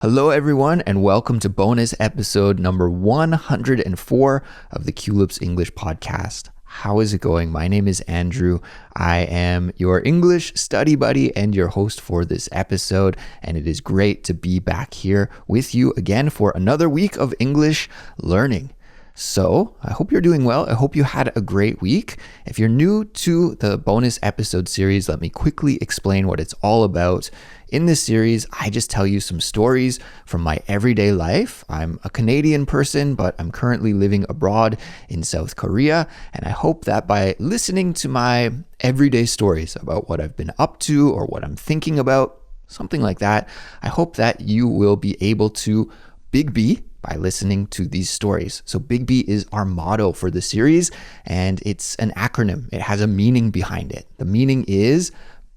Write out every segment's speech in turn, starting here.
Hello, everyone, and welcome to bonus episode number 104 of the Culips English podcast. How is it going? My name is Andrew. I am your English study buddy and your host for this episode, and it is great to be back here with you again for another week of English learning. So, I hope you're doing well. I hope you had a great week. If you're new to the bonus episode series, let me quickly explain what it's all about. In this series, I just tell you some stories from my everyday life. I'm a Canadian person, but I'm currently living abroad in South Korea. And I hope that by listening to my everyday stories about what I've been up to or what I'm thinking about, something like that, I hope that you will be able to Big B by listening to these stories. So Big B is our motto for the series, and it's an acronym. It has a meaning behind it. The meaning is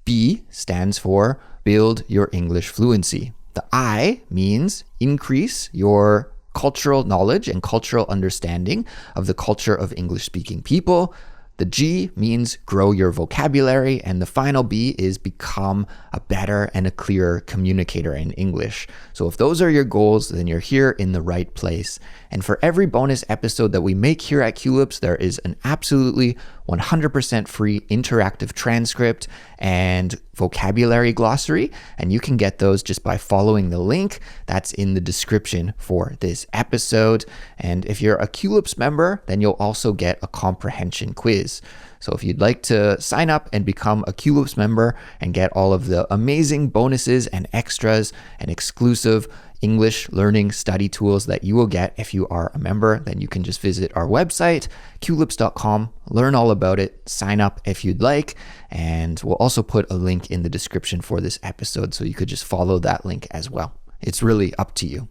B stands for build your English fluency. The I means increase your cultural knowledge and cultural understanding of the culture of English-speaking people. The G means grow your vocabulary, and the final B is become a better and a clearer communicator in English. So if those are your goals, then you're here in the right place. And for every bonus episode that we make here at Culips, there is an absolutely 100% free interactive transcript and vocabulary glossary, and you can get those just by following the link that's in the description for this episode. And if you're a Culips member, then you'll also get a comprehension quiz. So if you'd like to sign up and become a Culips member and get all of the amazing bonuses and extras and exclusive English learning study tools that you will get if you are a member, then you can just visit our website, culips.com, learn all about it, sign up if you'd like, and we'll also put a link in the description for this episode so you could just follow that link as well. It's really up to you.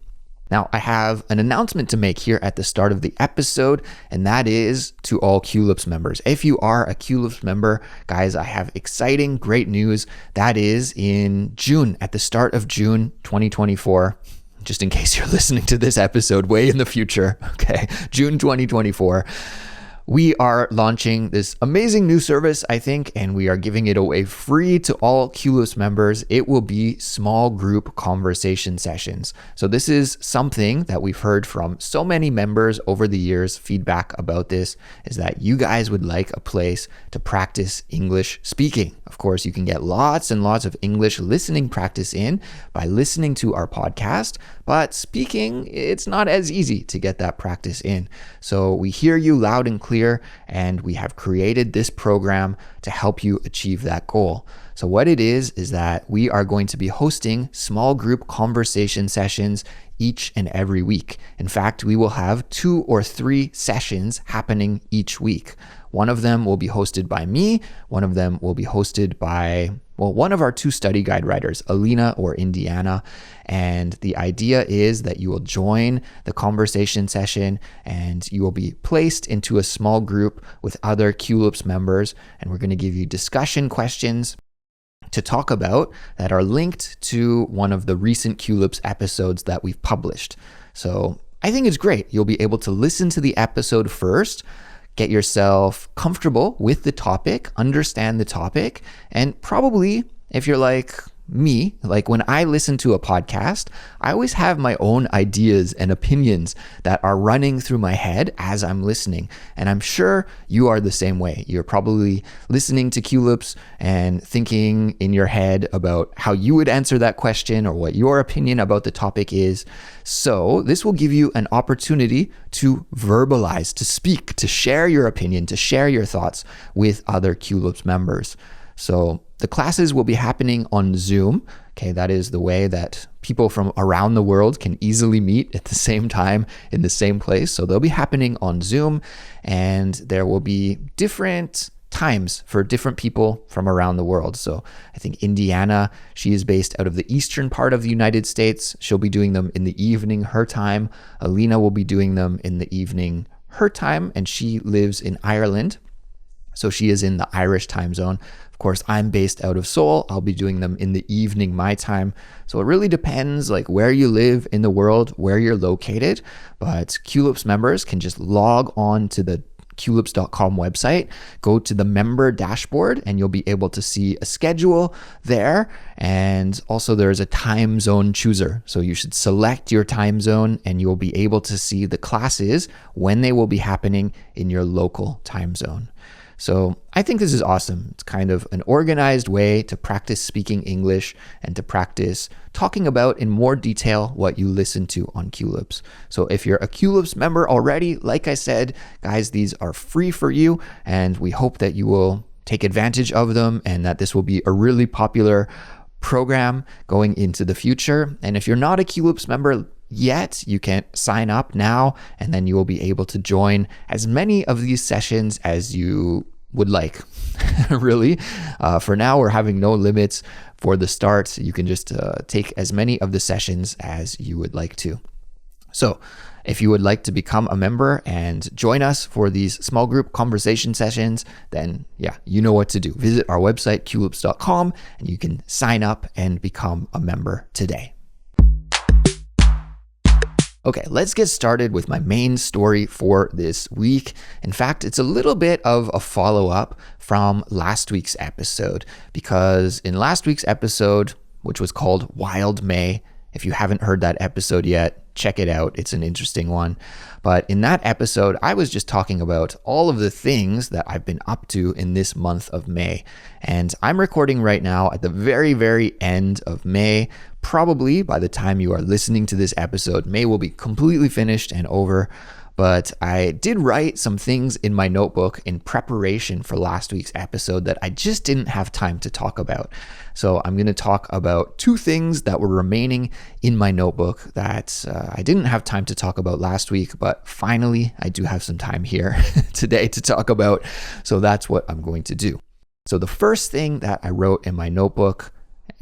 Now, I have an announcement to make here at the start of the episode, and that is to all Culips members. If you are a Culips member, guys, I have exciting, great news. That is in June, at the start of June 2024. Just in case you're listening to this episode way in the future, okay, June 2024. We are launching this amazing new service, I think, and we are giving it away free to all Culips members. It will be small group conversation sessions. So this is something that we've heard from so many members over the years. Feedback about this is that you guys would like a place to practice English speaking. Of course, you can get lots and lots of English listening practice in by listening to our podcast, but speaking, it's not as easy to get that practice in. So we hear you loud and clear, and we have created this program to help you achieve that goal. So what it is that we are going to be hosting small group conversation sessions each and every week. In fact, we will have 2 or 3 sessions happening each week. One of them will be hosted by me. One of them will be hosted by, one of our 2 study guide writers, Alina or Indiana. And the idea is that you will join the conversation session and you will be placed into a small group with other Culips members. And we're going to give you discussion questions to talk about that are linked to one of the recent Culips episodes that we've published. So I think it's great. You'll be able to listen to the episode first, get yourself comfortable with the topic, understand the topic, and probably if you're like me, like when I listen to a podcast, I always have my own ideas and opinions that are running through my head as I'm listening. And I'm sure you are the same way. You're probably listening to Culips and thinking in your head about how you would answer that question or what your opinion about the topic is. So this will give you an opportunity to verbalize, to speak, to share your opinion, to share your thoughts with other Culips members. So the classes will be happening on Zoom. Okay, that is the way that people from around the world can easily meet at the same time in the same place. So they'll be happening on Zoom, and there will be different times for different people from around the world. So I think Indiana, she is based out of the eastern part of the United States. She'll be doing them in the evening, her time. Alina will be doing them in the evening, her time, and she lives in Ireland. So she is in the Irish time zone. Of course, I'm based out of Seoul. I'll be doing them in the evening, my time. So it really depends like where you live in the world, where you're located. But Culips members can just log on to the Culips.com website, go to the member dashboard and you'll be able to see a schedule there. And also there's a time zone chooser. So you should select your time zone and you'll be able to see the classes when they will be happening in your local time zone. So I think this is awesome. It's kind of an organized way to practice speaking English and to practice talking about in more detail what you listen to on Culips. So if you're a Culips member already, like I said, guys, these are free for you, and we hope that you will take advantage of them and that this will be a really popular program going into the future. And if you're not a Culips member yet, you can sign up now, and then you will be able to join as many of these sessions as you would like. Really, for now, we're having no limits for the start. You can just take as many of the sessions as you would like to. So if you would like to become a member and join us for these small group conversation sessions, then yeah, you know what to do. Visit our website, culips.com, and you can sign up and become a member today. Okay, let's get started with my main story for this week. In fact, it's a little bit of a follow-up from last week's episode, because in last week's episode, which was called Wild May, if you haven't heard that episode yet, check it out. It's an interesting one. But in that episode, I was just talking about all of the things that I've been up to in this month of May. And I'm recording right now at the very, very end of May. Probably by the time you are listening to this episode, May will be completely finished and over. But I did write some things in my notebook in preparation for last week's episode that I just didn't have time to talk about. So I'm going to talk about two things that were remaining in my notebook that I didn't have time to talk about last week, but finally I do have some time here today to talk about. So that's what I'm going to do. So the first thing that I wrote in my notebook,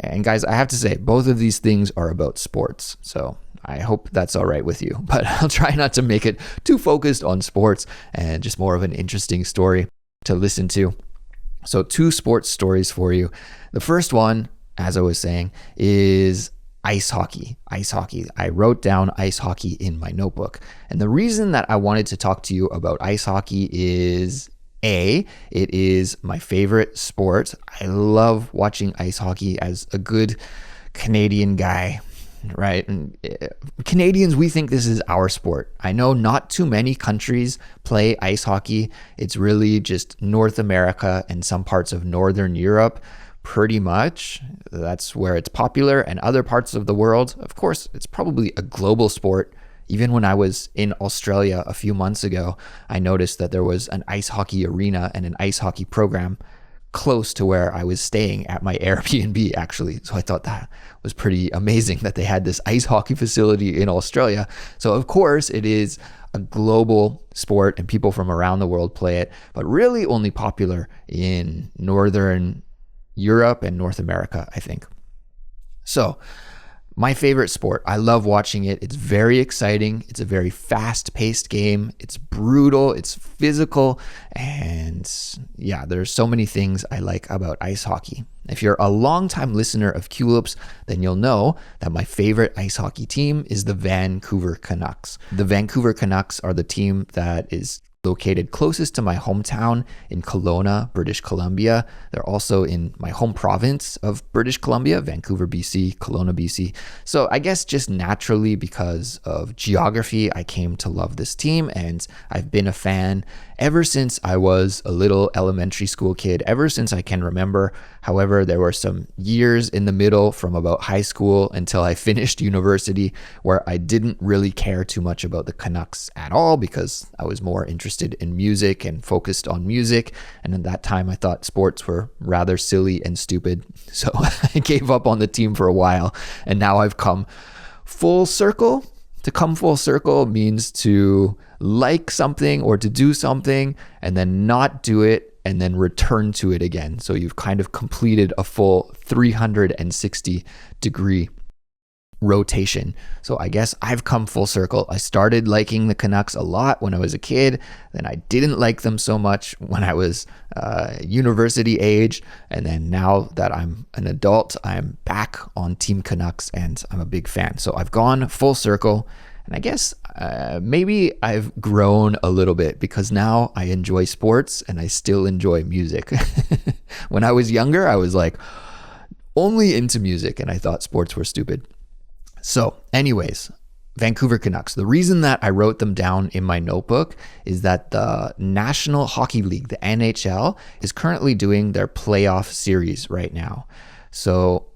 and guys, I have to say, both of these things are about sports. So I hope that's all right with you, but I'll try not to make it too focused on sports and just more of an interesting story to listen to. So two sports stories for you. The first one, as I was saying, is ice hockey. Ice hockey. I wrote down ice hockey in my notebook. And the reason that I wanted to talk to you about ice hockey is it is my favorite sport. I love watching ice hockey as a good Canadian guy. Right? And Canadians, we think this is our sport. I know not too many countries play ice hockey. It's really just North America and some parts of Northern Europe, pretty much. That's where it's popular. And other parts of the world, of course, it's probably a global sport. Even when I was in Australia a few months ago, I noticed that there was an ice hockey arena and an ice hockey program close to where I was staying at my Airbnb, actually. So I thought that was pretty amazing that they had this ice hockey facility in Australia. So of course it is a global sport and people from around the world play it, but really only popular in Northern Europe and North America, I think. So my favorite sport. I love watching it. It's very exciting. It's a very fast-paced game. It's brutal. It's physical. And yeah, there's so many things I like about ice hockey. If you're a longtime listener of Culips, then you'll know that my favorite ice hockey team is the Vancouver Canucks. The Vancouver Canucks are the team that is located closest to my hometown in Kelowna, British Columbia. They're also in my home province of British Columbia, Vancouver, BC, Kelowna, BC. So I guess just naturally because of geography, I came to love this team, and I've been a fan ever since I was a little elementary school kid, ever since I can remember. However, there were some years in the middle from about high school until I finished university where I didn't really care too much about the Canucks at all because I was more interested in music and focused on music. And at that time, I thought sports were rather silly and stupid. So I gave up on the team for a while. And now I've come full circle. To come full circle means to like something or to do something and then not do it and then return to it again. So you've kind of completed a full 360-degree rotation. So I guess I've come full circle. I started liking the Canucks a lot when I was a kid. Then I didn't like them so much when I was university age. And then now that I'm an adult, I'm back on Team Canucks and I'm a big fan. So I've gone full circle. And I guess maybe I've grown a little bit because now I enjoy sports and I still enjoy music. When I was younger, I was like only into music and I thought sports were stupid. So anyways, Vancouver Canucks. The reason that I wrote them down in my notebook is that the National Hockey League, the NHL, is currently doing their playoff series right now. So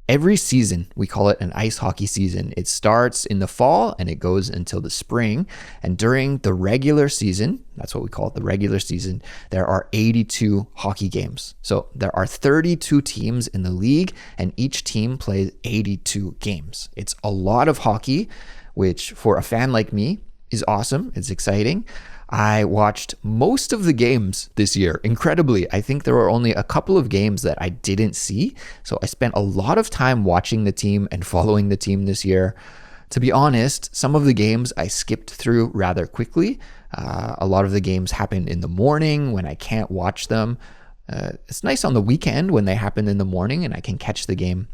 every season, we call it an ice hockey season. It starts in the fall and it goes until the spring. And during the regular season, that's what we call it, the regular season, there are 82 hockey games. So there are 32 teams in the league and each team plays 82 games. It's a lot of hockey, which for a fan like me is awesome. It's exciting. I watched most of the games this year. Incredibly, I think there were only a couple of games that I didn't see. So I spent a lot of time watching the team and following the team this year. To be honest, some of the games I skipped through rather quickly. A lot of the games happen in the morning when I can't watch them. It's nice on the weekend when they happen in the morning and I can catch the game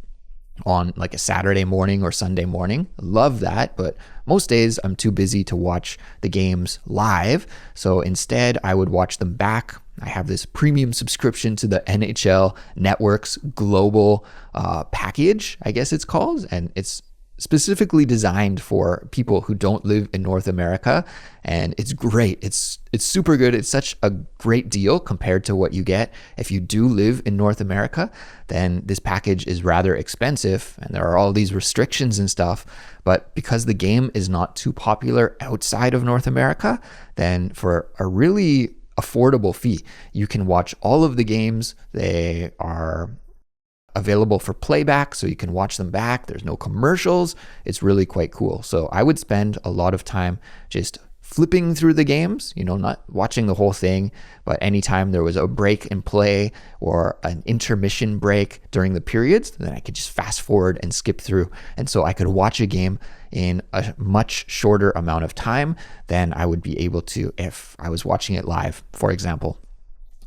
on like a Saturday morning or Sunday morning. Love that, but most days I'm too busy to watch the games live. So instead, I would watch them back. I have this premium subscription to the NHL Network's global package, I guess it's called, and it's specifically designed for people who don't live in North America, and it's great. It's super good. It's such a great deal compared to what you get if you do live in North America. Then this package is rather expensive and there are all these restrictions and stuff, but because the game is not too popular outside of North America, then for a really affordable fee, you can watch all of the games. They are available for playback, so you can watch them back. There's no commercials. It's really quite cool. So I would spend a lot of time just flipping through the games, not watching the whole thing, but anytime there was a break in play or an intermission break during the periods, then I could just fast forward and skip through. And so I could watch a game in a much shorter amount of time than I would be able to if I was watching it live, for example.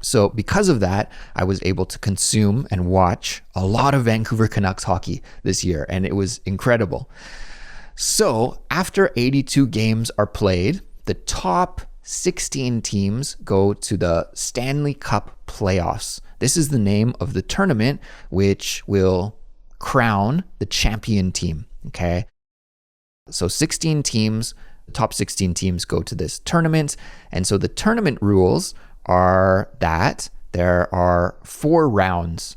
So because of that, I was able to consume and watch a lot of Vancouver Canucks hockey this year, and it was incredible. So after 82 games are played, the top 16 teams go to the Stanley Cup playoffs. This is the name of the tournament, which will crown the champion team, okay? So 16 teams, the top 16 teams go to this tournament, and so the tournament rules are that there are four rounds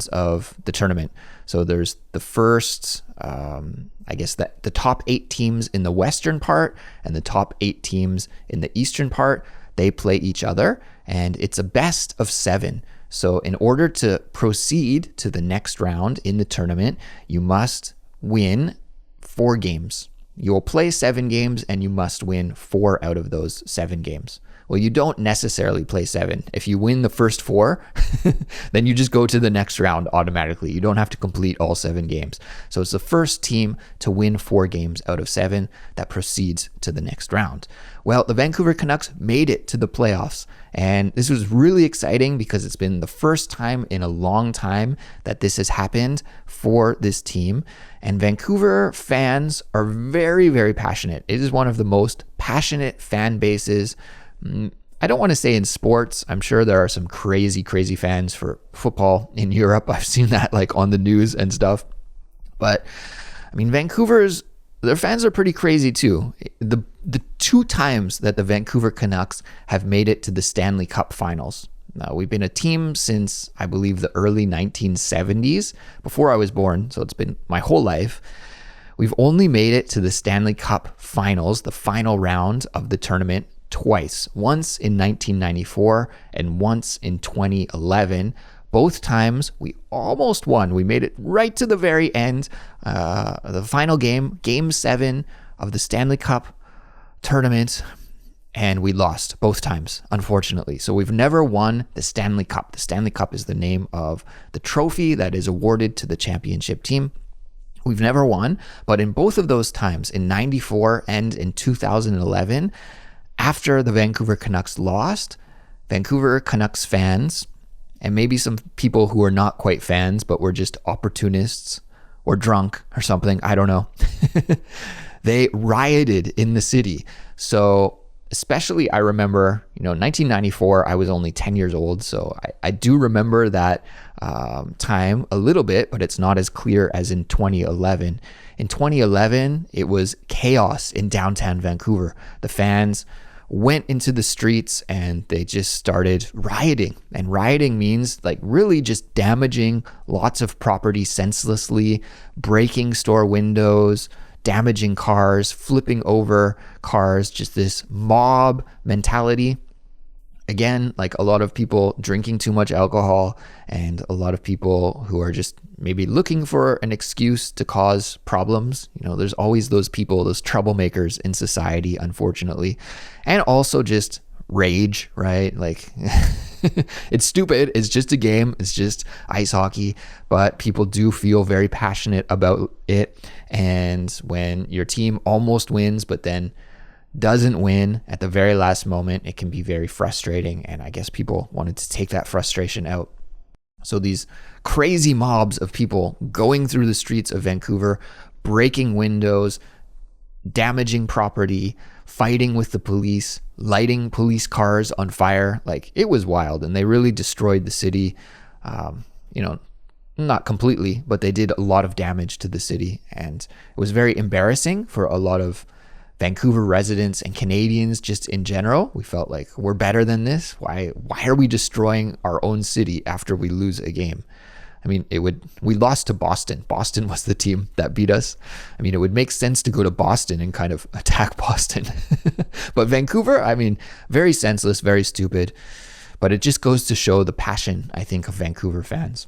of the tournament. So there's the first, I guess that the top 8 teams in the western part and the top 8 teams in the eastern part, they play each other, and it's a best of 7. So in order to proceed to the next round in the tournament, you must win 4 games. You will play 7 games and you must win 4 out of those 7 games. Well, you don't necessarily play 7. If you win the first 4, then you just go to the next round automatically. You don't have to complete all 7 games. So it's the first team to win 4 games out of 7 that proceeds to the next round. Well, the Vancouver Canucks made it to the playoffs, and this was really exciting because it's been the first time in a long time that this has happened for this team. And Vancouver fans are very, very passionate. It is one of the most passionate fan bases. I don't want to say in sports. I'm sure there are some crazy fans for football in Europe. I've seen that like on the news and stuff. But I mean, their fans are pretty crazy too. The 2 times that the Vancouver Canucks have made it to the Stanley Cup finals. Now, we've been a team since, I believe, the early 1970s, before I was born. So it's been my whole life. We've only made it to the Stanley Cup finals, the final round of the tournament, twice. Once in 1994 and once in 2011. Both times we almost won. We made it right to the very end. The final game, Game 7 of the Stanley Cup tournament, and we lost both times, unfortunately. So we've never won the Stanley Cup. The Stanley Cup is the name of the trophy that is awarded to the championship team. We've never won, but in both of those times, in 94 and in 2011, after the Vancouver Canucks lost, Vancouver Canucks fans, and maybe some people who are not quite fans, but were just opportunists or drunk or something, I don't know. they rioted in the city. So especially I remember, 1994, I was only 10 years old. So I do remember that time a little bit, but it's not as clear as in 2011. In 2011, it was chaos in downtown Vancouver. The fans went into the streets and they just started rioting. And rioting means like really just damaging lots of property senselessly, breaking store windows, damaging cars, flipping over cars, just this mob mentality. Again, like a lot of people drinking too much alcohol and a lot of people who are just maybe looking for an excuse to cause problems. There's always those people, those troublemakers in society, unfortunately. And also just rage, right? Like it's stupid. It's just a game. It's just ice hockey, but people do feel very passionate about it. And when your team almost wins, but then doesn't win at the very last moment, it can be very frustrating. And I guess people wanted to take that frustration out. So these crazy mobs of people going through the streets of Vancouver, breaking windows, damaging property, fighting with the police, lighting police cars on fire. Like it was wild, and they really destroyed the city. Not completely, but they did a lot of damage to the city. And it was very embarrassing for a lot of Vancouver residents and Canadians just in general. We felt like we're better than this. Why are we destroying our own city after we lose a game? I mean, we lost to Boston. Boston was the team that beat us. I mean, it would make sense to go to Boston and kind of attack Boston. But Vancouver, I mean, very senseless, very stupid. But it just goes to show the passion, I think, of Vancouver fans.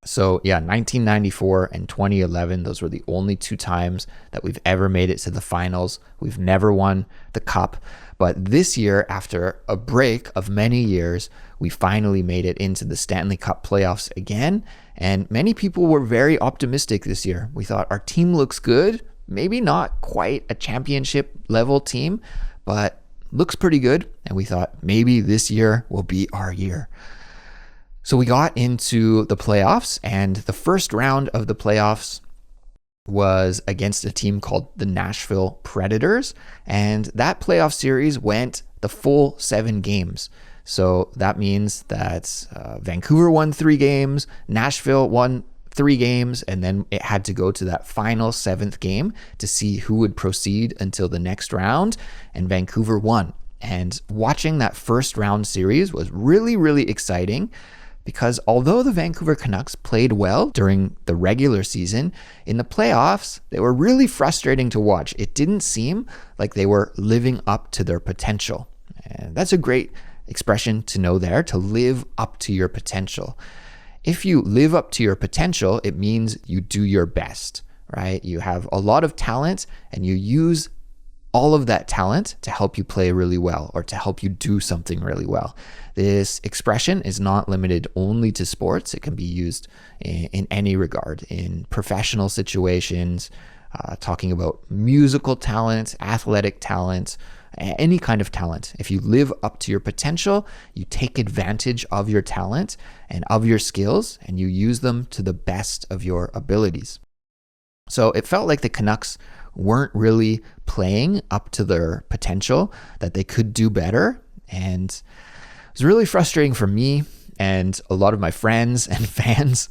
So yeah, 1994 and 2011, those were the only two times that we've ever made it to the finals. We've never won the cup. But this year, after a break of many years, we finally made it into the Stanley Cup playoffs again. And many people were very optimistic this year. We thought our team looks good. Maybe not quite a championship level team, but looks pretty good. And we thought maybe this year will be our year. So we got into the playoffs, and the first round of the playoffs was against a team called the Nashville Predators, and that playoff series went the full 7 games. So that means that Vancouver won 3 games, Nashville won 3 games, and then it had to go to that final 7th game to see who would proceed until the next round, and Vancouver won. And watching that first round series was really, really exciting, because although the Vancouver Canucks played well during the regular season, in the playoffs, they were really frustrating to watch. It didn't seem like they were living up to their potential. And that's a great expression to know there, to live up to your potential. If you live up to your potential, it means you do your best, right? You have a lot of talent and you use all of that talent to help you play really well or to help you do something really well. This expression is not limited only to sports. It can be used in any regard, in professional situations, talking about musical talent, athletic talent, any kind of talent. If you live up to your potential, you take advantage of your talent and of your skills, and you use them to the best of your abilities. So it felt like the Canucks weren't really playing up to their potential, that they could do better. And it was really frustrating for me and a lot of my friends and fans.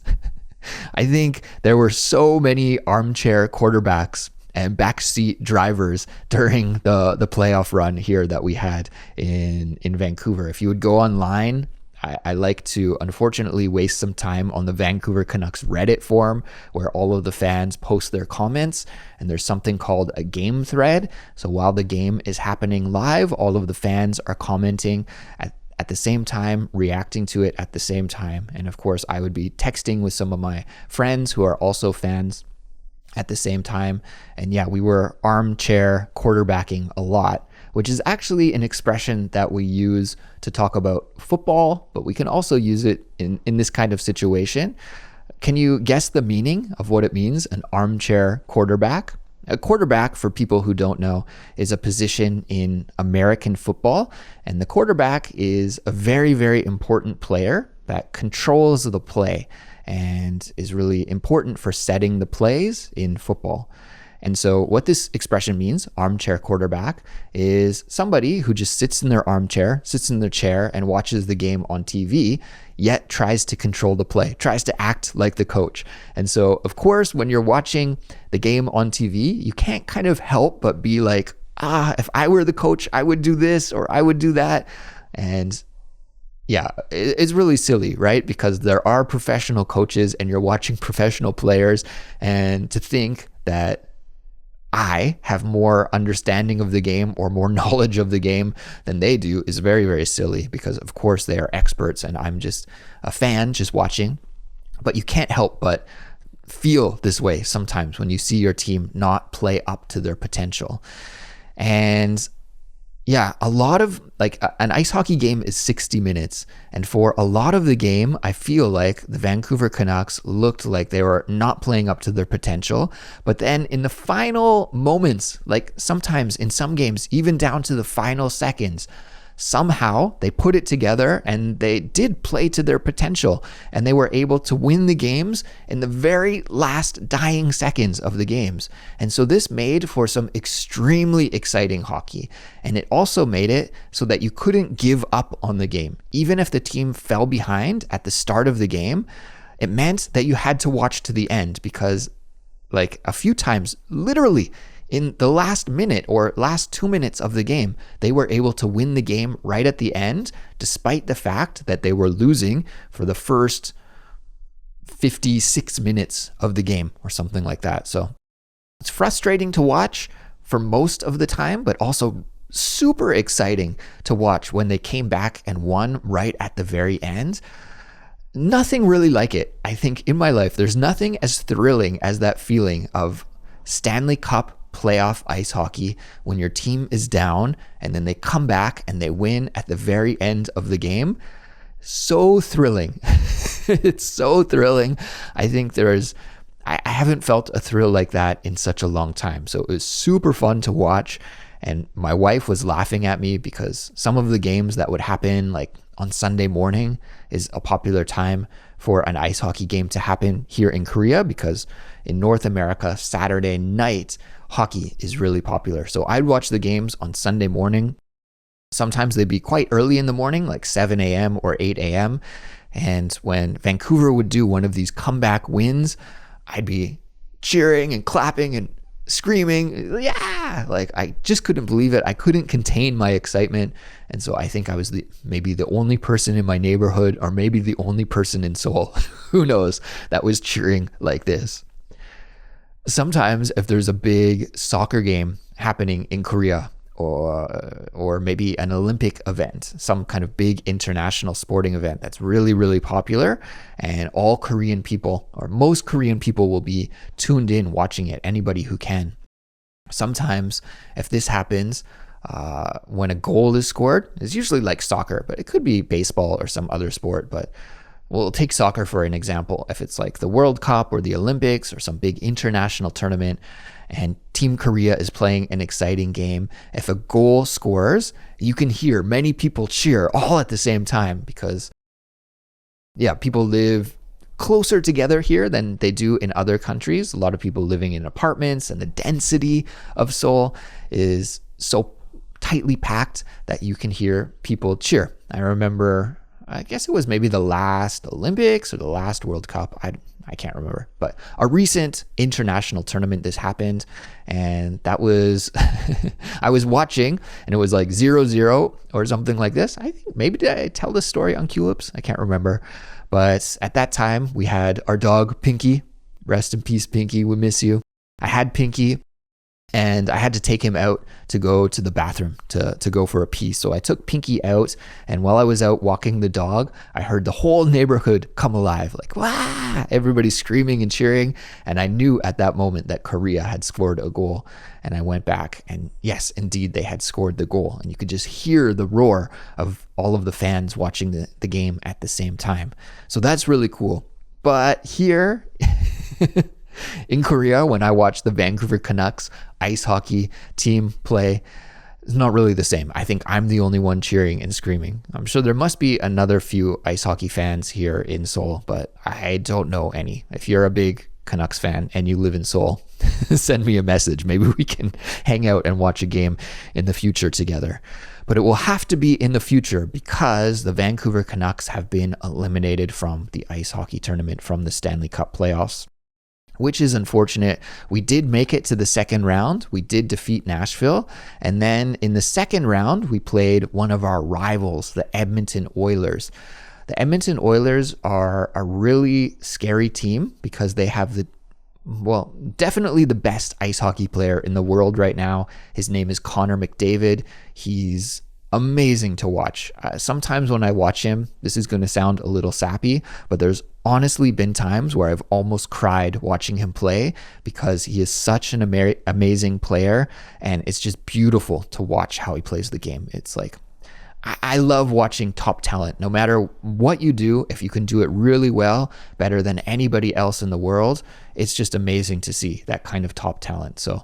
I think there were so many armchair quarterbacks and backseat drivers during the playoff run here that we had in Vancouver. If you would go online, I like to, unfortunately, waste some time on the Vancouver Canucks Reddit forum where all of the fans post their comments, and there's something called a game thread. So while the game is happening live, all of the fans are commenting at the same time, reacting to it at the same time. And of course, I would be texting with some of my friends who are also fans at the same time. And yeah, we were armchair quarterbacking a lot, which is actually an expression that we use to talk about football, but we can also use it in this kind of situation. Can you guess the meaning of what it means, an armchair quarterback? A quarterback, for people who don't know, is a position in American football, and the quarterback is a very, very important player that controls the play and is really important for setting the plays in football. And so what this expression means, armchair quarterback, is somebody who just sits in their chair and watches the game on TV, yet tries to control the play, tries to act like the coach. And so, of course, when you're watching the game on TV, you can't kind of help but be like, if I were the coach, I would do this or I would do that. And yeah, it's really silly, right? Because there are professional coaches and you're watching professional players, and to think that I have more understanding of the game or more knowledge of the game than they do is very, very silly, because of course they are experts and I'm just a fan just watching. But you can't help but feel this way sometimes when you see your team not play up to their potential. And yeah, a lot of an ice hockey game is 60 minutes. And for a lot of the game, I feel like the Vancouver Canucks looked like they were not playing up to their potential. But then in the final moments, like sometimes in some games, even down to the final seconds, somehow they put it together and they did play to their potential, and they were able to win the games in the very last dying seconds of the games. And so this made for some extremely exciting hockey, and it also made it so that you couldn't give up on the game. Even if the team fell behind at the start of the game, it meant that you had to watch to the end, because like a few times, literally in the last minute or last 2 minutes of the game, they were able to win the game right at the end, despite the fact that they were losing for the first 56 minutes of the game or something like that. So it's frustrating to watch for most of the time, but also super exciting to watch when they came back and won right at the very end. Nothing really like it. I think in my life, there's nothing as thrilling as that feeling of Stanley Cup playoff ice hockey when your team is down and then they come back and they win at the very end of the game. So thrilling. It's so thrilling. I think I haven't felt a thrill like that in such a long time. So it was super fun to watch. And my wife was laughing at me because some of the games that would happen like on Sunday morning is a popular time for an ice hockey game to happen here in Korea, because in North America, Saturday night hockey is really popular. So I'd watch the games on Sunday morning. Sometimes they'd be quite early in the morning, like 7 a.m. or 8 a.m. And when Vancouver would do one of these comeback wins, I'd be cheering and clapping and screaming, yeah, like I just couldn't believe it. I couldn't contain my excitement. And so I think I was maybe the only person in my neighborhood, or maybe the only person in Seoul, who knows, that was cheering like this. Sometimes if there's a big soccer game happening in Korea, or maybe an Olympic event, some kind of big international sporting event that's really, really popular, and all Korean people, or most Korean people, will be tuned in watching it, anybody who can. Sometimes if this happens, when a goal is scored, it's usually like soccer, but it could be baseball or some other sport. But we'll take soccer for an example. If it's like the World Cup or the Olympics or some big international tournament, and Team Korea is playing an exciting game, if a goal scores, you can hear many people cheer all at the same time, because people live closer together here than they do in other countries. A lot of people living in apartments, and the density of Seoul is so tightly packed that you can hear people cheer. I remember, I guess it was maybe the last Olympics or the last World Cup. I can't remember, but a recent international tournament, this happened, and that was, I was watching, and it was like 0-0 or something like this. I think maybe, did I tell this story on Culips? I can't remember. But at that time, we had our dog, Pinky. Rest in peace, Pinky. We miss you. I had Pinky, and I had to take him out to go to the bathroom to go for a pee. So I took Pinky out, and while I was out walking the dog, I heard the whole neighborhood come alive, like, wow, everybody screaming and cheering. And I knew at that moment that Korea had scored a goal. And I went back, and yes, indeed, they had scored the goal. And you could just hear the roar of all of the fans watching the game at the same time. So that's really cool. But here in Korea, when I watch the Vancouver Canucks ice hockey team play, it's not really the same. I think I'm the only one cheering and screaming. I'm sure there must be another few ice hockey fans here in Seoul, but I don't know any. If you're a big Canucks fan and you live in Seoul, send me a message. Maybe we can hang out and watch a game in the future together. But it will have to be in the future because the Vancouver Canucks have been eliminated from the ice hockey tournament, from the Stanley Cup playoffs, which is unfortunate. We did make it to the second round. We did defeat Nashville. And then in the second round, we played one of our rivals, the Edmonton Oilers. The Edmonton Oilers are a really scary team because they have definitely the best ice hockey player in the world right now. His name is Connor McDavid. He's amazing to watch. Sometimes when I watch him, this is going to sound a little sappy, but there's honestly been times where I've almost cried watching him play because he is such an amazing player, and it's just beautiful to watch how he plays the game. It's like, I love watching top talent. No matter what you do, if you can do it really well, better than anybody else in the world, it's just amazing to see that kind of top talent. So,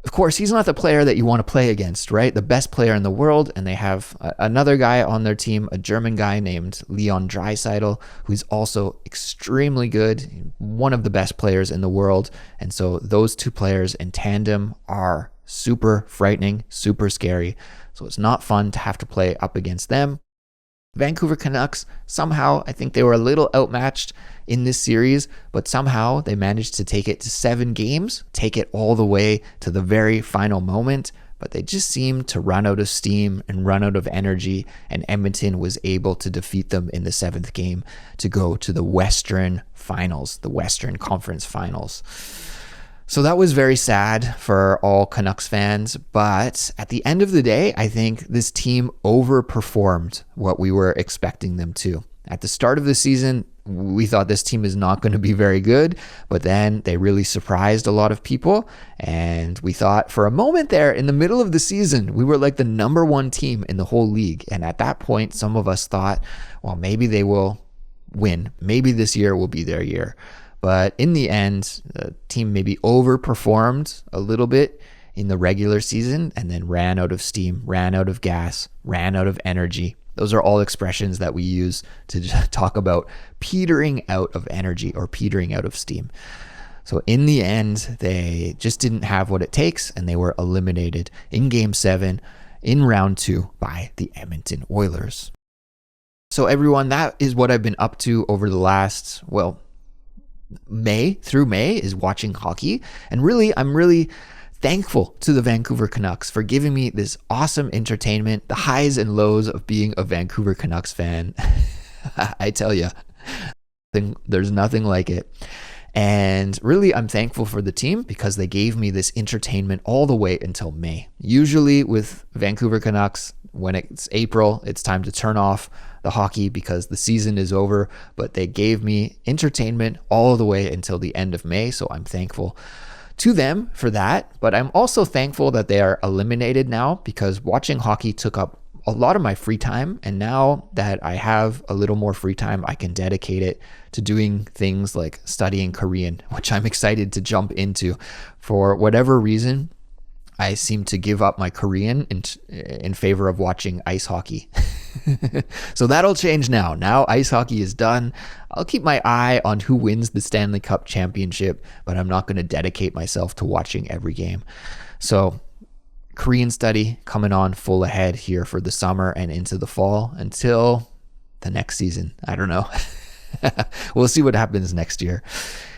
of course, he's not the player that you want to play against, right? The best player in the world, and they have another guy on their team, a German guy named Leon Draisaitl, who's also extremely good, one of the best players in the world. And so those two players in tandem are super frightening, super scary. So it's not fun to have to play up against them. Vancouver Canucks, somehow, I think they were a little outmatched in this series, but somehow they managed to take it to 7 games, take it all the way to the very final moment, but they just seemed to run out of steam and run out of energy, and Edmonton was able to defeat them in the 7th game to go to the Western Finals, the Western Conference Finals. So that was very sad for all Canucks fans, but at the end of the day, I think this team overperformed what we were expecting them to. At the start of the season, we thought this team is not going to be very good, but then they really surprised a lot of people, and we thought for a moment there in the middle of the season, we were like the number 1 team in the whole league, and at that point, some of us thought, well, maybe they will win. Maybe this year will be their year. But in the end, the team maybe overperformed a little bit in the regular season and then ran out of steam, ran out of gas, ran out of energy. Those are all expressions that we use to talk about petering out of energy or petering out of steam. So in the end, they just didn't have what it takes, and they were eliminated in Game 7 in Round 2 by the Edmonton Oilers. So everyone, that is what I've been up to over the last, May is watching hockey. And really, I'm really thankful to the Vancouver Canucks for giving me this awesome entertainment, the highs and lows of being a Vancouver Canucks fan. I tell you, there's nothing like it. And really, I'm thankful for the team because they gave me this entertainment all the way until May. Usually with Vancouver Canucks, when it's April, it's time to turn off the hockey because the season is over, but they gave me entertainment all the way until the end of May, so I'm thankful to them for that. But I'm also thankful that they are eliminated now because watching hockey took up a lot of my free time, and now that I have a little more free time, I can dedicate it to doing things like studying Korean, which I'm excited to jump into. For whatever reason, I seem to give up my Korean in favor of watching ice hockey. So that'll change now. Now ice hockey is done. I'll keep my eye on who wins the Stanley Cup championship, but I'm not going to dedicate myself to watching every game. So Korean study coming on full ahead here for the summer and into the fall until the next season. I don't know. We'll see what happens next year.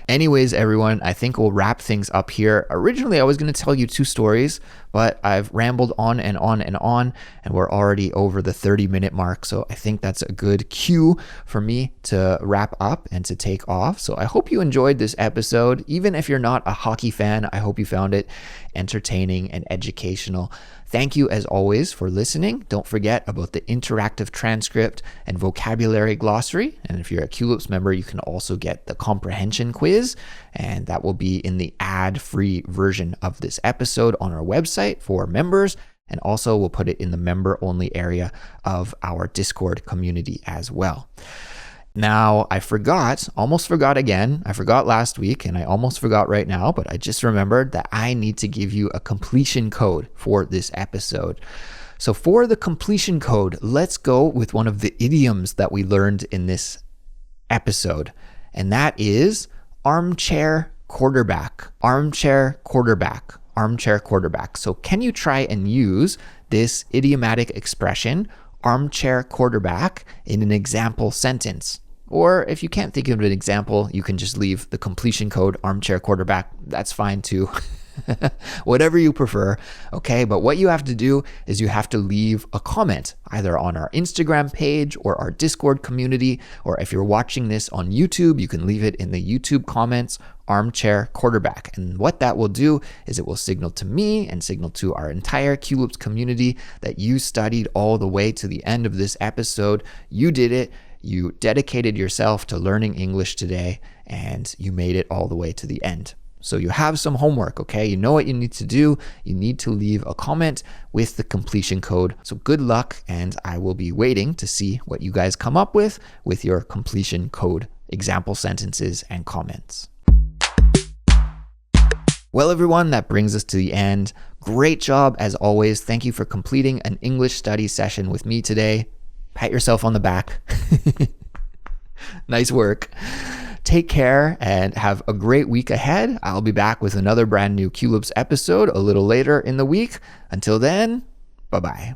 Anyways, everyone, I think we'll wrap things up here. Originally, I was going to tell you 2 stories, but I've rambled on and on and on, and we're already over the 30-minute mark. So I think that's a good cue for me to wrap up and to take off. So I hope you enjoyed this episode. Even if you're not a hockey fan, I hope you found it entertaining and educational. Thank you, as always, for listening. Don't forget about the interactive transcript and vocabulary glossary. And if you're a Culips member, you can also get the comprehension quiz, and that will be in the ad-free version of this episode on our website for members. And also, we'll put it in the member-only area of our Discord community as well. Now, I almost forgot again. I forgot last week and I almost forgot right now, but I just remembered that I need to give you a completion code for this episode. So for the completion code, let's go with one of the idioms that we learned in this episode. And that is armchair quarterback, armchair quarterback, armchair quarterback. So can you try and use this idiomatic expression, armchair quarterback, in an example sentence? Or if you can't think of an example, you can just leave the completion code, armchair quarterback. That's fine too. Whatever you prefer, okay? But what you have to do is you have to leave a comment either on our Instagram page or our Discord community, or if you're watching this on YouTube, you can leave it in the YouTube comments, armchair quarterback. And what that will do is it will signal to me and signal to our entire Culips community that you studied all the way to the end of this episode. You did it. You dedicated yourself to learning English today, and you made it all the way to the end. So you have some homework, okay? You know what you need to do. You need to leave a comment with the completion code. So good luck, and I will be waiting to see what you guys come up with your completion code, example sentences, and comments. Well, everyone, that brings us to the end. Great job, as always. Thank you for completing an English study session with me today. Pat yourself on the back. Nice work. Take care and have a great week ahead. I'll be back with another brand new Culips episode a little later in the week. Until then, bye-bye.